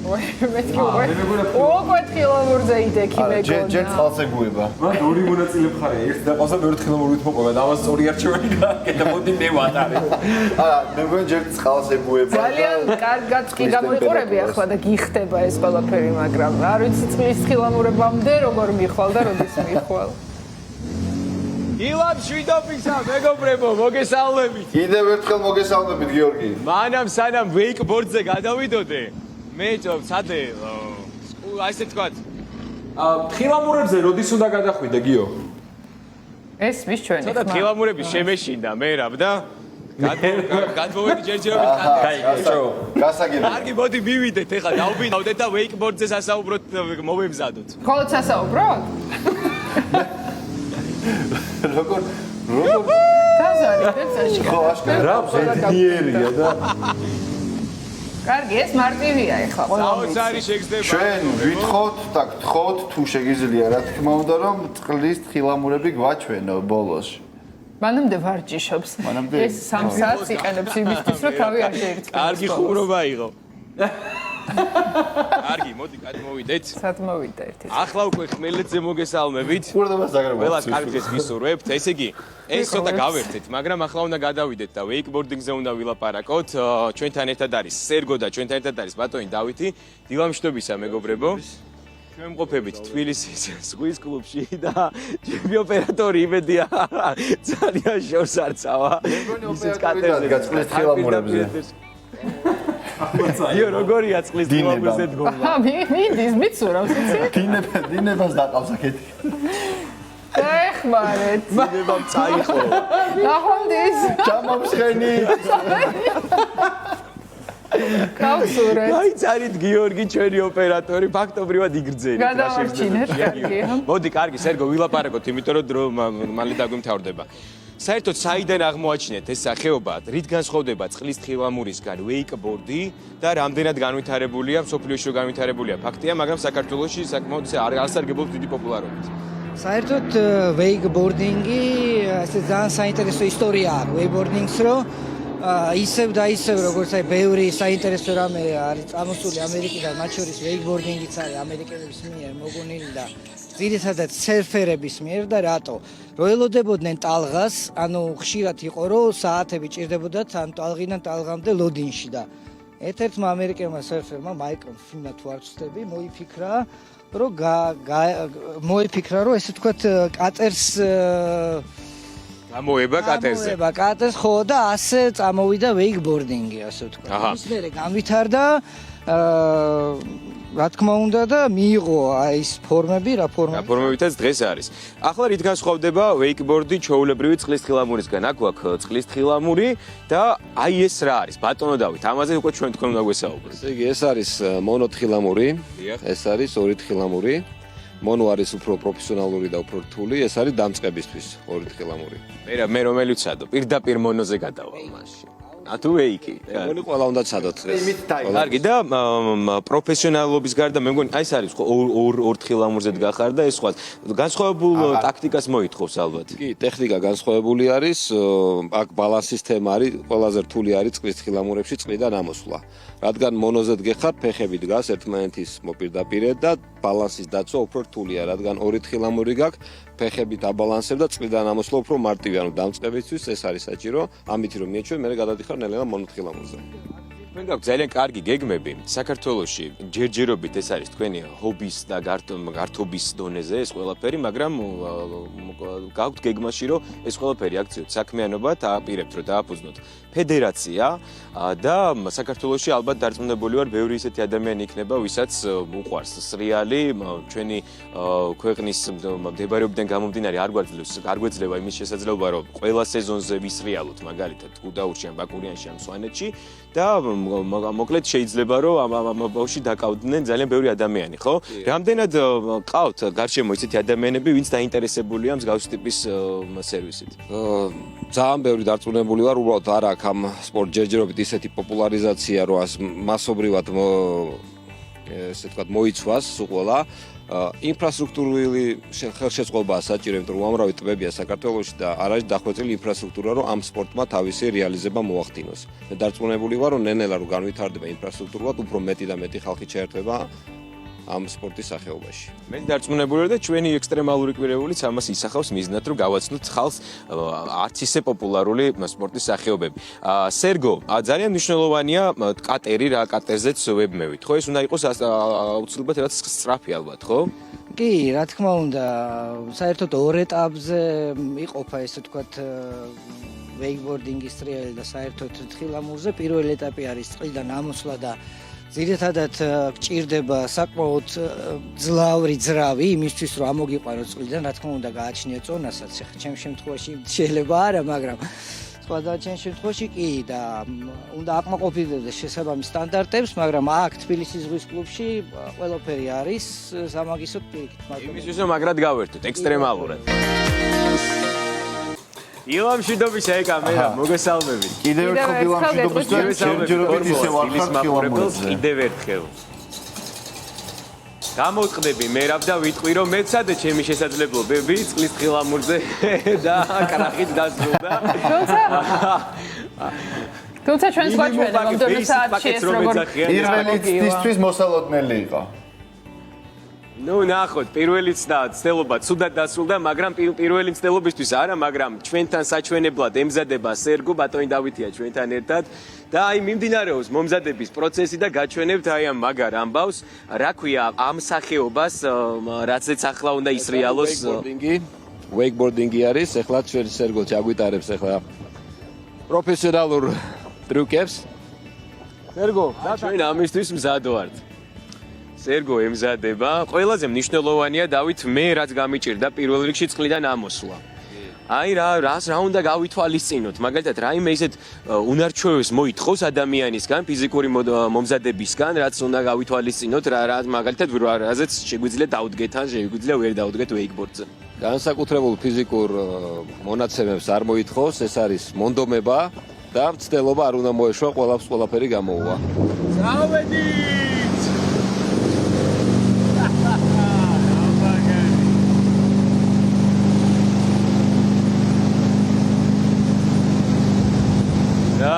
მეთქი უკვე თხილამურზე იდექი მეგონა. ჯერ წყალს ეგუება. მან ორი მონაწილე მხარე, ერთი დაყავსა მეორე თხილამურით მოყვება და ამას ორი არჩევანი გააკეთა, მოდი მე ვატარე. მე მგონი ჯერ წყალს ეგუება. ძალიან კარგად კი გამოიყურები ახლა და გიხდება ეს ყველაფერი, მაგრამ არ ვიცი წყლის თხილამურებამდე როგორ მიხვალ და როდის მიხვალ. ილამ შვიდობისა, მეგობრებო, მოგესალმებით. კიდევ ერთხელ მოგესალმებით, გიორგი. მანამ სანამ ვეიკბორდზე გადავიდოდე, მე ცადე ასე თქვა. თხილამურებზე როდის უნდა გადახვიდე, გიო? ეს მის ჩვენი ცოტა ხმა. თხილამურები შემეშინდა მე რა და გადმოვედი ჯერჯერობით კაი, გიო. გასაგებია. კარგი, მოდი მივიდეთ, ეხლა დავბინავდეთ და ვეიკბორდზე სასაუბროთ მოვემზადოთ. მხოლოდ სასაუბროდ? როგორ გაზარდებს აშკარად. ხო, აშკარად. რა ბედნიერია და კარგი, ეს მარტივია ახლა ყველა. საოცარი შეგრძნება. ჩვენ ვითხოვთ და გთხოვთ თუ შეგიძლია რა თქმა უნდა რომ წყლის თხილამურები გვაჩვენო ბოლოს. მანამდე ვარჯიშობს. მანამდე? ეს 3 საათს იყენებს იმისთვის, რომ თავი არ შეერწყოს. კარგი ხუმრობა იყო. კარგი, მოდი გადმოვიდეთ. სად მოვიდა ერთი. ახლა უკვე ხმელეთზე მოგესალმებით. ყურადღებას დაგროვოთ. ყველას კარგს გისურვებთ. ესე იგი, ეს ცოტა გავერთეთ, მაგრამ ახლა უნდა გადავიდეთ და ვეიკბორდინგზე უნდა ვილაპარაკოთ. ჩვენთან ერთად არის სერგო და ჩვენთან ერთად არის ბატონი დავითი. დილამშვიდობისა, მეგობრებო. ჩვენ მყოფებით თბილისის ზღვის კლუბში და ჩემი ოპერატორი იმედია ძალიან შორს არცავა. ისიც კატერზე წყლის თხილამურებზე. იო, როგორია წყლის თხილამურზე დგომა? აჰა, მიდის, მიცურავს, იცი? დინებას დაყავს აქეთ. ეხმარეთ. დინებამ წაიყო. ნახონდის. ჩამომსხენი. გავსურეთ. აი, წარით გიორგი, ჩვენი ოპერატორი, ფაქტობრივად იგრძენით. გადავარჩინეთ, კარგია. მოდი, კარგი, სერგო, ვილაპარაკოთ, იმიტომ რომ დრო მალე დაგვიმთავრდება. საერთოდ საიდან აღმოაჩინეთ ეს სახეობა? რით განსხვავდება წყლის თხილამურისგან ვეიკბორდი და რამდენად განვითარებულია, მსოფლიოში განვითარებულია? ფაქტია, მაგრამ საქართველოში საკმაოდ არ ასარგებლობს დიდი პოპულარობით. საერთოდ ვეიკბორდინგი ესე ძალიან საინტერესო ისტორია აქვს ვეიკბორდინგს, რომ ისევ და ისევ როგორც აი ბევრი საინტერესო რამე არის წამოსული ამერიკიდან, მათ შორის ვეიკბორდინგიც არის ამერიკელების მიერ მოგონილი და ძირითადად სერფერების მიერ და რატო? რომ ელოდებოდნენ ტალღას, ანუ ხშირად იყო რომ საათები ჭირდებოდათ ან ტალღიდან ტალღამდე ლოდინში და ერთ-ერთმა ამერიკელმა სერფერმა მაიკლ ფინა თუ არ ვცდები, მოიფიქრა რომ ესე ვთქვათ კატერს გამოება კატერზე. გამოება კატერს, ხო და ასე წამოვიდა ვეიკბორდინგი, ასე ვთქვათ. ის მერე განვითარდა რა თქმა უნდა და მიიღო აი ეს ფორმები, რა ფორმებითაც დღეს არის. ახლა რით განსხვავდება ვეიკბორდი ჩვეულებრივი წყლის თხილამურისგან? აქ გვაქვს წყლის თხილამური და აი ეს რა არის? ბატონო დავით, ამაზე უკვე ჩვენ თქვენ უნდა გვესაუბროთ. ესე იგი, ეს არის მონოთხილამური, ეს არის ორი თხილამური. მონო არის უფრო პროფესიონალური და უფრო რთული, ეს არის დამწყებისთვის ორი თხილამური. მე რომელი ვცადო? პირდაპირ მონოზე გადავალ მაშინ. ათუ ვეიკი. მეგონი ყველა უნდა ცადოთ დღეს. კარგი და პროფესიონალობის გარდა მე მგონი აი ეს არის ორ თხილამურზე დგახარ და ეს სხვა განსხვავებულ ტაქტიკას მოითხოვს ალბათ. კი, ტექნიკა განსხვავებული არის, აქ ბალანსის თემა არის, ყველაზე რთული არის წყლის თხილამურებში წყლიდან ამოსვლა. რადგან მონოზე დგეხარ, ფეხები დგას ერთმანეთის მოპირდაპირე და ბალანსის დაცვა უფრო რთულია, რადგან ორი თხილამური გაქვს, ფეხებით აბალანსებ და წყლიდან ამოსვლა უფრო მარტივია, ანუ დამწყებისთვის ეს არის საჭირო, ამით რომ მიეჩვენ, მე გადადიხარ ნელ-ნელა მონოთხილამურზე. თქვენ გაქვთ ძალიან კარგი გეგმები. საქართველოში ჯერჯერობით ეს არის თქვენი ჰობის და გართობის დონეზე ეს ყველაფერი, მაგრამ გაქვთ გეგმაში, რომ ეს ყველაფერი აქციოთ საქმიანობად, ააპირებთ, რომ დააფუძნოთ ფედერაცია და საქართველოში ალბათ დარწმუნებული ვარ, ბევრი ისეთი ადამიანი იქნება, ვისაც უყვარს სრიალი, ჩვენი ქვეყნის მდებარეობიდან გამომდინარე არ გვეძლება იმის შესაძლებლობა, რომ ყველა სეზონზე ვისრიალოთ, მაგალითად, გუდაურში ან ბაკურიანში ან სვანეთში და მოკლედ შეიძლება რომ ამ ბავში დაკავდნენ ძალიან ბევრი ადამიანი, ხო? რამდენად ყავთ გარშემო ისეთი ადამიანები, ვინც დაინტერესებულია მსგავსი ტიპის სერვისით? ძალიან ბევრი დარწმუნებული ვარ, უბრალოდ არ აქვს ამ სპორტ ჯერჯერობით ისეთი პოპულარიზაცია, რომ მასობრივად ესე ვთქვათ მოიცვას უყოლა. ინფრასტრუქტურული ხელშეწყობაა საჭირო, იმიტომ რომ უამრავი ტბებია საქართველოში და არ არის დახვეწილი ინფრასტრუქტურა, რომ ამ სპორტმა თავისი რეალიზება მოახდინოს. მე დარწმუნებული ვარ, რომ ნელ-ნელა რომ განვითარდება ინფრასტრუქტურულად, უფრო მეტი და მეტი ხალხი შეერთება ამ სპორტის სახეობაში. მე დარწმუნებული ვარ და ჩვენი ექსტრემალური კვირეულიც ამას ისახავს მიზნად, რომ გავაცნოთ ხალხს არც ისე პოპულარული სპორტის სახეობები. სერგო, ძალიან მნიშვნელოვანია კატერი, რა კატერზეც ვებმევით, ხო? ეს უნდა იყოს აუცილებლად რაც სწრაფი ალბათ, ხო? კი, რა თქმა უნდა, საერთოდ ორ ეტაპზე იყოფა ესე ვთქვათ ვეიკბორდინგის ტრიალი და საერთოდ თხილამურზე. პირველი ეტაპი არის წყლიდან ამოსვლა და ძირითადად გჭირდება საკმაოდ ძლავრი ძრავი იმისთვის, რომ ამოგიყვანოს წყლიდან, რა თქმა უნდა, გააჩნია წონასაც. ახლა ჩემს შემთხვევაში შეიძლება არა, მაგრამ სხვადასხვა ჩემს შემთხვევაში კი და უნდა აკმაყოფილდეს შესაბამის სტანდარტებს, მაგრამ აქ თბილისის ზღვის კლუბში ყველაფერი არის სამაგისოდ პირიქით. იმისთვის რომ მაგრად გავერთოთ ექსტრემალურად. ილამ შიდობის ეკამერა, მოგესალმებით. კიდევ ერთხელ ილამ შიდობის და ჯერჯერობით ისე ვარხარ ხილამურებზე. კიდევ ერთხელ. გამოვწყდები მერაბ და ვიტყვი რომ მეცადე ჩემი შესაძლებლობები წყლის ხილამურზე და კრახით დასრულდა. თუმცა ჩვენს გვაჩვენა მომდევნო საათში ეს როგორ პირველისთვის მოსალოდნელი იყო. ნუ ნახოთ, პირველი ცდელობა ცუდად დასრულდა, მაგრამ პირველი ცდელობისთვის არა, მაგრამ ჩვენთან საჩვენებლად ემზადება სერგო ბატონი დავითია ჩვენთან ერთად და აი მიმდინარეობს მომზადების პროცესი და გაჩვენებთ აი ამ მაგარ ამბავს, რა ქვია ამ სახეობას, რაცაც ახლა უნდა ისრიალოს ვეიკბორდინგი არის, ეხლა ჩვენ სერგო ჩაგვიტარებს ეხლა პროფესიონალურ ტრიუკებს. სერგო, ჩვენ ამისთვის მზად ვართ. სერგო ემზადება. ყველაზე მნიშვნელოვანია დავით მე რაც გამიჭირდა პირველ რიგში წყლიდან ამოსვლა. აი რა უნდა გავითვალისწინოთ. მაგალითად რაიმე ისეთ უნარჩვევებს მოითხოვს ადამიანისგან, ფიზიკური მომზადებისგან, რაც უნდა გავითვალისწინოთ, რა მაგალითად რაზეც შეგვიძლია დაუდგეთ ან შეგვიძლია ვერ დაუდგეთ ვეიკბორდზე. განსაკუთრებულ ფიზიკურ მონაცემებს არ მოითხოვს, ეს არის მონდომება და მცდელობა არ უნდა მოეშვა, ყველაფერი გამოუვა. წავედით!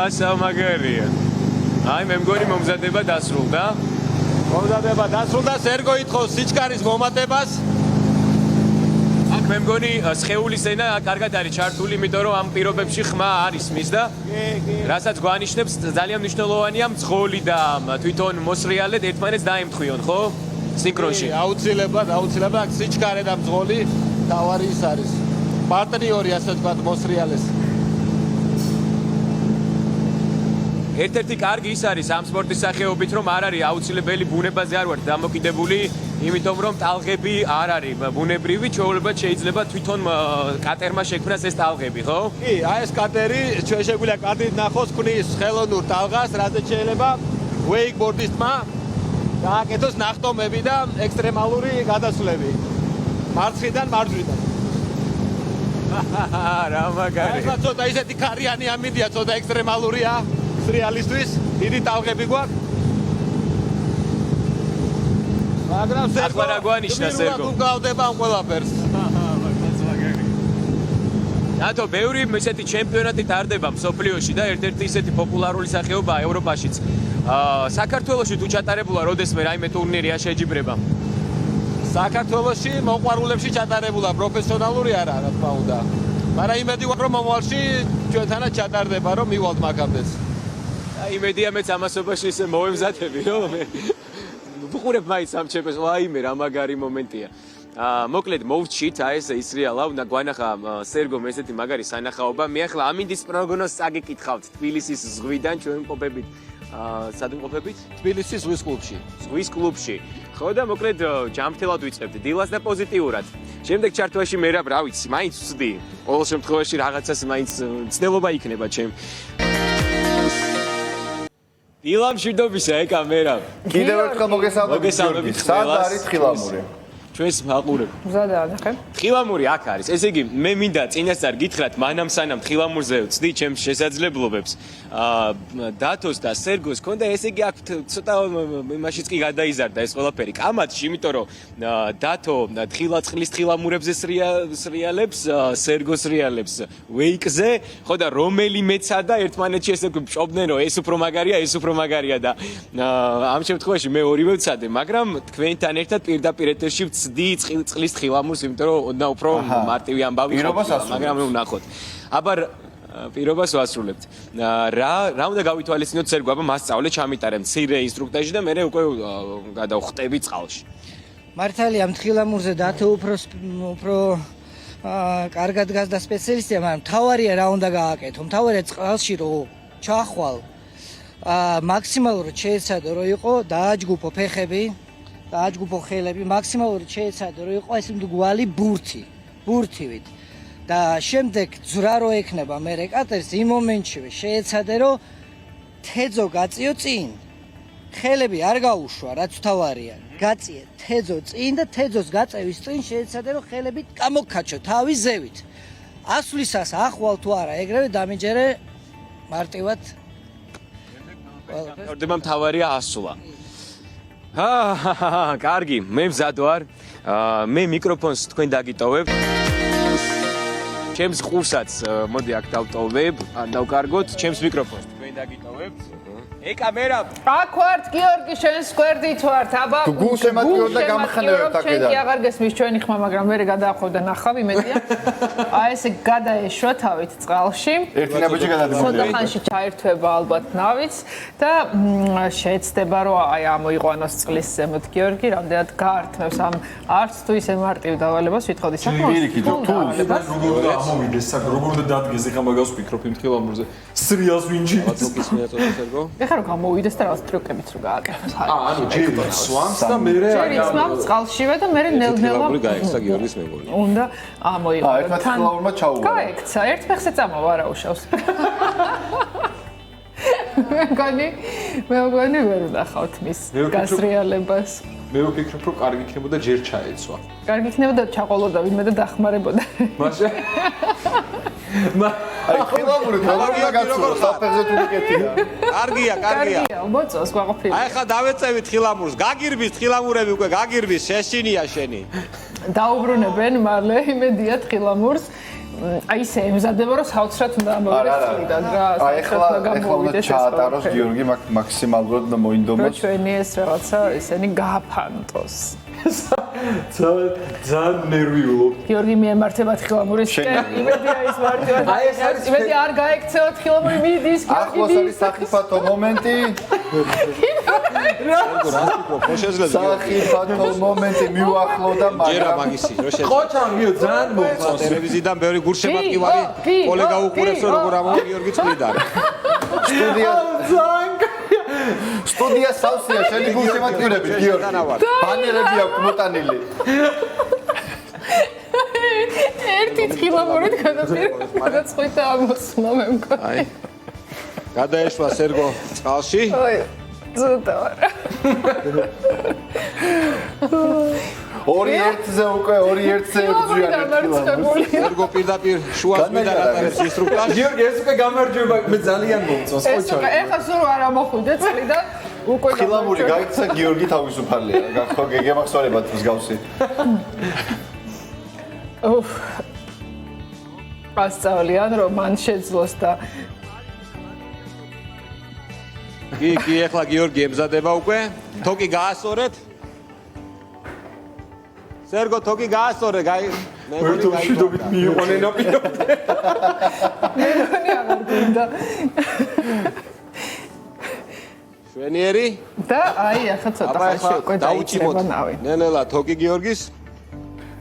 სამაგერია. აი მე მგონი მომზადება დასრულდა. სერგო ითხოვს სიჩქარის მომატებას. აქ მე მგონი სხეულის ენა კარგად არის ჩართული, იმიტომ რომ ამ პირობებში ხმა არის მის და რასაც გვანიშნებს ძალიან მნიშვნელოვანია მძღოლი და თვითონ მოსრიალედ ერთმანეთს დაემთხვიონ, ხო? სინქრონში. აუცილებლად აქ სიჩქარე და მძღოლი თავარი ის არის. პარტნიორი ასე ვთქვათ მოსრიალეს. ერთ-ერთი კარგი ის არის ამ სპორტის სახეობით, რომ არ არის აუცილებელი ბუნებაზე არ ვართ დამოკიდებული, იმიტომ რომ ტალღები არ არის ბუნებრივი, ჩვეულებრივ შეიძლება თვითონ კატერმა შექმნას ეს ტალღები, ხო? კი, აი ეს კატერი ჩვენ შეგვიძლია კადრით ნახოს ქმნის ხელოვნურ ტალღას, რაზეც შეიძლება ვეიკბორდისტმა გააკეთოს ნახტომები და ექსტრემალური გადასვლები. მარცხიდან მარჯვნიდან. რა მაგარი. ახლა ცოტა ისეთი ქარიანი ამიდია, ცოტა ექსტრემალურია. რეალისტვის დიდი ტალღები გვაქვს. მაგრამ ახლა რა გვანიშნა სერგო? უგავდება ამ ყველაფერს. რატო ბევრი ესეთი ჩემპიონატი ტარდება მსოფლიოში და ერთ-ერთი ისეთი პოპულარული სახეობაა ევროპაშიც. საქართველოში თუ ჩატარებულა როდესმე რაიმე ტურნირია შეჯიბრება? საქართველოში მოყვარულებში ჩატარებულა, პროფესიონალური არა, რა თქმა უნდა. მაგრამ იმედი ვარ რომ მომავალში ჩვენთანაც ჩატარდება, რომ მივალთ მაგამდეც. იმედია მეც ამასობაში ისე მოვემზადები, რომ ვუყურებ მაინც ამ ჩემპიონს, ვაიმე რა მაგარი მომენტია. მოკლედ მოვჩით აი ეს ისრიალა, უნდა გვანახა სერგომ ესეთი მაგარი სანახაობა. მე ახლა ამინდის პროგნოზს წაგიკითხავთ თბილისის ზღვიდან ჩვენ მყოფებით. სად მყოფებით? თბილისის ზღვის კლუბში. ზღვის კლუბში. ხო და მოკლედ ჯამრთელად ვიწყებთ დილას და პოზიტიურად. შემდეგ ჩართვაში მე რა ვიცი, მაინც ვწდი. ყოველ შემთხვევაში რაღაცას მაინც ცდელობა იქნება ჩემ. ილამ შიდობისა კამერა. კიდევ ერთხელ მოგესალმებით. სად არის ხილამური? ჩვენს მაყურებ. მზადა ნახე. თხილამური აქ არის. ესე იგი, მე მინდა წინასწარ გითხრათ, მანამ სანამ თხილამურზე ვწდი ჩემს შესაძლებლობებს, დათოს და სერგოს ქონდა, ესე იგი აქ ცოტა იმაშიც კი გადაიზარდა ეს ყველაფერი. კამათში, იმიტომ რომ დათო თხილაწყლის თხილამურებზე სრიალებს, სერგოს სრიალებს ვეიკზე, ხო და რომელიმეცა და ერთმანეთში ესე ვჭობდნენ, რომ ეს უფრო მაგარია, ეს უფრო მაგარია და ამ შემთხვევაში მე ორივე ვცადე, მაგრამ თქვენთან ერთად პირდაპირ ეთერში ვწდი წყლის თხილამურს, იმიტომ რომ ოდნა უფრო მარტივი ამბავი ყოფილა, მაგრამ ვნახოთ. აბა პირობას ვასრულებთ. რა უნდა გავითვალისწინოთ სერგო, აბა მასწავლე ჩამიტარე მცირე ინსტრუქტაჟი და მე უკვე გადავხტები წყალში. მართალია თხილამურზე დათო უფრო კარგად გასდა სპეციალისტია, მაგრამ თავარია რა უნდა გააკეთო. თავარია წყალში რომ ჩახვალ მაქსიმალურად შეეცადო რომ იყო დააჯგუფო ფეხები, დააჯგუფო ხელები, მაქსიმალურად შეეცადო რომ იყო ეს მდგვალი ბურთივით. და შემდეგ ძრა რო ექნება მე კატერს იმ მომენტშივე შეეცადე რომ თეძო გაწიო წინ. ხელები არ გაუშვა, რაც თავარია. გაწიე თეძო წინ და თეძოს გაწევის წინ შეეცადე რომ ხელები გამოგქაჩო თავის ზევით. ასვლისას ახვალ თუ არა, ეგრევე დამიჯერე მარტივად. ორდება მთავარია ასვლა. კარგი, მე მზად ვარ. მე მიკროფონს თქვენ დაგიტოვებ. ჩემს ყურსაც მოდი აქ დავტოვებ, ან დავკარგოთ ჩემს მიკროფონს. თქვენ დაგიტოვებთ. კამერა. აქ ვართ გიორგი, შენს გვერდით ვართ. აბა გულს ემატიორ და გამხნევებთ აქედან. ჩემი აღარ გესმის ჩვენი ხმა, მაგრამ მე გადაახვევდა ნახავი მეტია. აი ესე გადაეშვა თავით წყალში. ერთი ნაბიჯი გადადებული. ცოტა ხანში ჩაერთვება ალბათ ნავიც და შეეცდება რომ აი ამოიყვანოს წყლის ზემოთ გიორგი, რამდენად გაართმევს ამ არც თუ ისე მარტივ დავალებას ვითხოვდი საკმაოდ. როგორ ამოვიდეს, როგორ უნდა დადგეს ეხა მაგას ვფიქრობ იმ თხილამურზე. სრიალს ვინჯი. ბატონკის მიაწოდე სერგო. ეხლა რომ გამოვიდეს და რაღაც ტრიუკებიც რო გააკეთოს. ანუ ჯერ სვამს და მე ჯერ ისმამს წყალშივე და მე ნელ-ნელა თხილამური გაიქცა გიორგის მეგონი. უნდა ამოიყვანო. ერთმა თხილამურმა ჩაუვარა. გაიქცა, ერთ ფეხზე წამოვა რა უშავს. მე მგონი ვერ ვნახავთ მის გასრიალებას. მე ვფიქრობ რომ კარგი იქნებოდა ჯერ ჩაეცვა. კარგი იქნებოდა ჩაყოლოდა ვინმე და დახმარებოდა. მაშინ აი თხილამური როგორია გაცურვა, საფეხზე თუ მიკეთია. კარგია. კარგია, მოწოს გვაყოფილი. აი ხა დავეწევით თხილამურს. გაგირბის თხილამურები უკვე გაგირბის, შეშინია შენი. დაუბრუნებენ მალე იმედია თხილამურს. აი ესე ემზადება რომ საოცრად უნდა ამოვიდეს წყლიდან რა. აი ახლა უნდა ჩაატაროს გიორგი მაქსიმალურად და მოინდომოს. ჩვენი ეს რაღაცა ესენი გააფანტოს. ძალიან ნერვიულობ. გიორგი მიემართება თხილამურისკენ. იმედია ის მარტივად. აი ეს არის იმედი არ გაექცევა თხილამური მიდის გიორგი. ახლოს არის სახიფათო მომენტი. სახიფათო მომენტი მიუახლოვდა, ჯერა მაგრამ მაგისი, რო შეძლო. ყოჩამ მიო ძალიან მოხდა. ტელევიზიიდან ბევრი გულშემატკივარი კოლეგა უყურებს რომ როგორ ამოვა გიორგი წყლიდან. სტუდია სავსეა, შენი გულშემატკივრები გიორგი. ბანერები აქვს მოტანილი. ერთი თხილამურით გადაწყვიტა ამოსვლა მე მგონი. აი. გადაეშვა სერგო წყალში. ой, ზუსტად ვარ. ორი ერთზე უკვე ორი ერთზე ეხძვიან. სერგო პირდაპირ შუას მიდან ატარებს ინსტრუქტაჟს. გიორგი ეს უკვე გამარჯვება მე ძალიან მომწონს ყოჩა. ეხლა სულ არ ამოხვიდე წყლიდან. უკვე თხილამური გაიქცა გიორგი თავისუფალია. გახო გეგემახსოვრებათ მსგავსი. უფ. ასწავლიან რომ მან შეძლოს და კი, ეხლა გიორგი ემზადება უკვე. თოკი გაასწორეთ. სერგო თოკი გაასწორე, მე ერთო მშვიდობით მიიყვანენ აპირობდე. მე მგონი აღარ გვინდა. შვენიერი და აი ახლა ცოტა ხანში უკვე დაიჭრება ნავი. ნელ-ნელა თოკი გიორგის.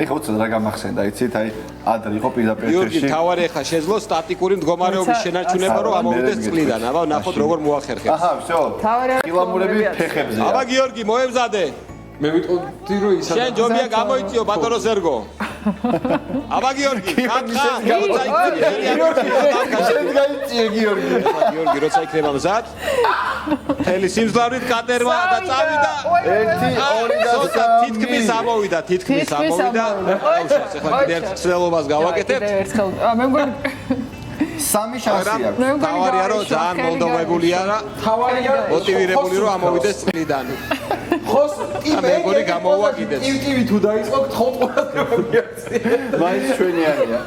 ეხლა უცად რა გამახსენდა, იცით, აი ადრე იყო პირდაპირ გიორგი ეთერში. თავარი ახლა შეძლო სტატიკური მდგომარეობის შენარჩუნება, რომ ამოვიდეს წყლიდან. აბა ნახოთ როგორ მოახერხებს. აჰა, всё. თავარი თხილამურები ფეხებზე. აბა გიორგი მოემზადე. მე ვიტყოდი რომ ისა შენ ჯობია გამოიწიო ბატონო სერგო. აბა გიორგი, გახარ. შენ გაიწიე გიორგი. გიორგი, როცა იქნება მზად? მთელი სიმძლავრით კატერმა და წავიდა. 1 2 და 3 თითქმის ამოვიდა. ეხლა კიდე ერთ ცდილობას გავაკეთებთ. მე მგონი სამი შანსი აქვს. თავარია რომ ძალიან მოლდოვებულია და თავარია მოტივირებული რომ ამოვიდეს წლიდან. ხოს მე მგონი გამოუვა კიდეც. ტივ თუ დაიწყო გთხოვთ ყურადღება. მაინც ჩვენი არია.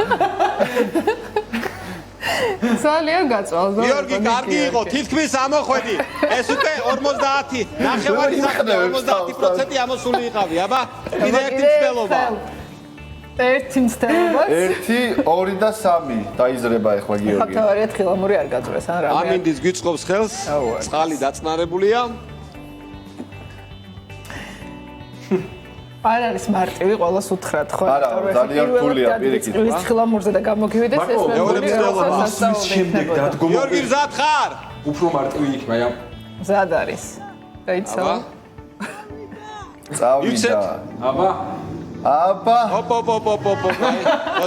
ძალიან გაწვალ. გიორგი, კარგი იყო, თითქმის ამოხვედი. ეს უკვე 50, ნახევარი 50% ამოსული იყავი, აბა. კიდე ერთი ცდელობა. ერთი მცდელობა. 1 2 და 3 დაიზრება ახლა გიორგი. ხათავარია თხილამური არ გაძვრეს ან რა. ამინდის გიწყობს ხელს. წყალი დაწნარებულია. არ არის მარტივი ყოველს უთხრათ ხო? არა, ძალიან რთულია პირიქით. ის თხილამურზე და გამოგივიდეს ეს მეორე მცდელობა. შემდეგ დადგომა. გიორგი მზად ხარ? უფრო მარტივი იქნება ამ. მზად არის. გაიცავა. წავიდა. აბა აბა ოპ.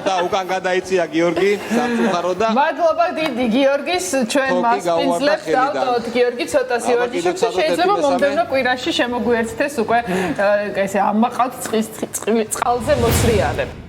და უკან გადაიწია გიორგი, სამწუხარო და მადლობა დიდი გიორგის ჩვენ თოკი მასპინძლებს გავუარდა დავტოვოთ გიორგი ცოტა სივარჯიშებს და შეიძლება მომდევნო კვირაში შემოგვიერთდეს უკვე ესე ამაყავთ წყალზე მოსრიალებ.